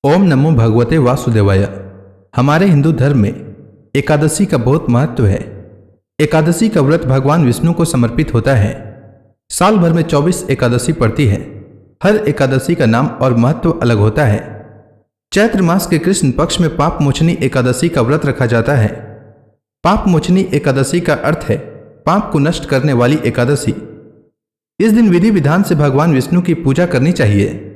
ओम नमो भगवते वासुदेवाय। हमारे हिंदू धर्म में एकादशी का बहुत महत्व है। एकादशी का व्रत भगवान विष्णु को समर्पित होता है। साल भर में 24 एकादशी पड़ती है। हर एकादशी का नाम और महत्व अलग होता है। चैत्र मास के कृष्ण पक्ष में पाप मोचनी एकादशी का व्रत रखा जाता है। पाप मोचनी एकादशी का अर्थ है पाप को नष्ट करने वाली एकादशी। इस दिन विधि विधान से भगवान विष्णु की पूजा करनी चाहिए।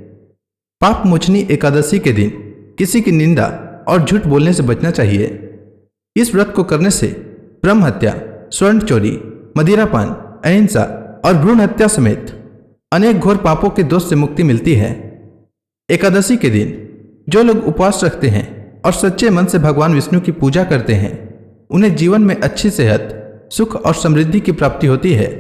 पाप मोचनी एकादशी के दिन किसी की निंदा और झूठ बोलने से बचना चाहिए। इस व्रत को करने से ब्रह्म हत्या, स्वर्ण चोरी, मदिरापान, अहिंसा और भ्रूण हत्या समेत अनेक घोर पापों के दोष से मुक्ति मिलती है। एकादशी के दिन जो लोग उपवास रखते हैं और सच्चे मन से भगवान विष्णु की पूजा करते हैं, उन्हें जीवन में अच्छी सेहत, सुख और समृद्धि की प्राप्ति होती है।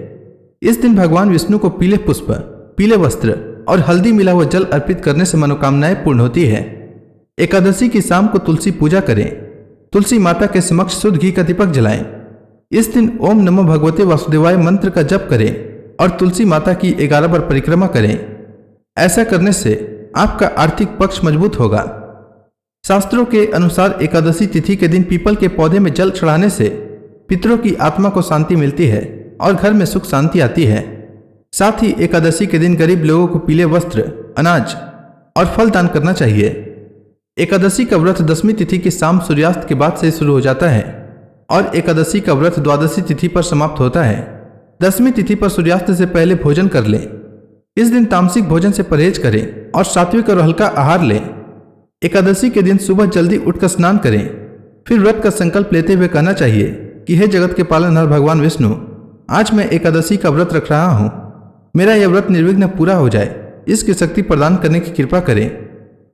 इस दिन भगवान विष्णु को पीले पुष्प, पीले वस्त्र और हल्दी मिला हुआ जल अर्पित करने से मनोकामनाएं पूर्ण होती है। एकादशी की शाम को तुलसी पूजा करें। तुलसी माता के समक्ष शुद्ध घी का दीपक जलाएं। इस दिन ओम नमो भगवते वासुदेवाय मंत्र का जप करें और तुलसी माता की 11 बार परिक्रमा करें। ऐसा करने से आपका आर्थिक पक्ष मजबूत होगा। शास्त्रों के अनुसार एकादशी तिथि के दिन पीपल के पौधे में जल चढ़ाने से पितरों की आत्मा को शांति मिलती है और घर में सुख शांति आती है। साथ ही एकादशी के दिन गरीब लोगों को पीले वस्त्र, अनाज और फल दान करना चाहिए। एकादशी का व्रत 10वीं तिथि की शाम सूर्यास्त के बाद से शुरू हो जाता है और एकादशी का व्रत द्वादशी तिथि पर समाप्त होता है। 10वीं तिथि पर सूर्यास्त से पहले भोजन कर लें। इस दिन तामसिक भोजन से परहेज करें और सात्विक और हल्का आहार लें। एकादशी के दिन सुबह जल्दी उठकर स्नान करें। फिर व्रत का संकल्प लेते हुए कहना चाहिए कि हे जगत के पालनहार भगवान विष्णु, आज मैं एकादशी का व्रत रख रहा हूँ। मेरा यह व्रत निर्विघ्न पूरा हो जाए, इसकी शक्ति प्रदान करने की कृपा करें।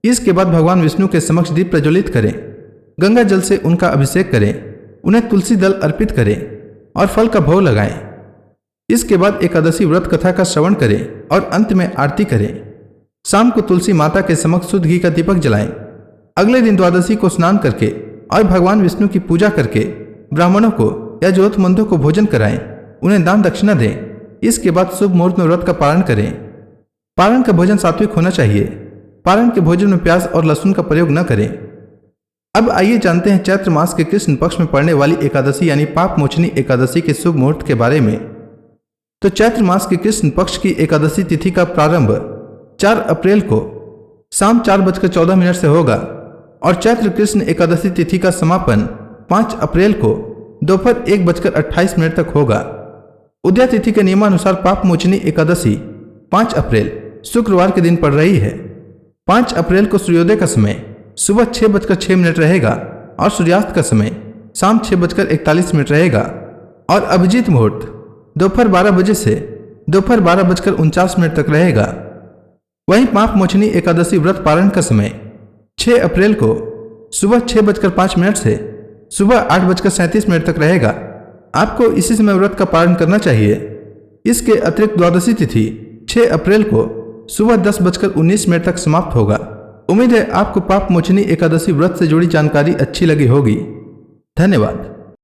इसके बाद भगवान विष्णु के समक्ष दीप प्रज्वलित करें। गंगा जल से उनका अभिषेक करें। उन्हें तुलसी दल अर्पित करें और फल का भोग लगाएं। इसके बाद एकादशी व्रत कथा का श्रवण करें और अंत में आरती करें। शाम को तुलसी माता के समक्ष शुद्ध घी का दीपक जलाएं। अगले दिन द्वादशी को स्नान करके और भगवान विष्णु की पूजा करके ब्राह्मणों को या जरूरतमंदों को भोजन कराएं। उन्हें दान दक्षिणा दें। इसके बाद शुभ मुहूर्त में व्रत का पारण करें। पारण का भोजन सात्विक होना चाहिए। पारण के भोजन में प्याज और लहसुन का प्रयोग न करें। अब आइए जानते हैं चैत्र मास के कृष्ण पक्ष में पड़ने वाली एकादशी यानी पाप मोचनी एकादशी के शुभ मुहूर्त के बारे में। तो चैत्र मास के कृष्ण पक्ष की एकादशी तिथि का प्रारंभ 4 अप्रैल को शाम 4:14 से होगा और चैत्र कृष्ण एकादशी तिथि का समापन 5 अप्रैल को दोपहर 1:28 तक होगा। उदया तिथि के नियमानुसार पाप मोचनी एकादशी 5 अप्रैल शुक्रवार के दिन पड़ रही है। 5 अप्रैल को सूर्योदय का समय सुबह 6:06 रहेगा और सूर्यास्त का समय शाम 6:41 रहेगा और अभिजीत मुहूर्त दोपहर 12 बजे से दोपहर 12:49 तक रहेगा। वहीं पाप मोचनी एकादशी व्रत पारण का समय 6 अप्रैल को सुबह 6:05 से सुबह 8:37 तक रहेगा। आपको इसी समय व्रत का पालन करना चाहिए। इसके अतिरिक्त द्वादशी तिथि 6 अप्रैल को सुबह 10:19 तक समाप्त होगा। उम्मीद है आपको पाप मोचनी एकादशी व्रत से जुड़ी जानकारी अच्छी लगी होगी। धन्यवाद।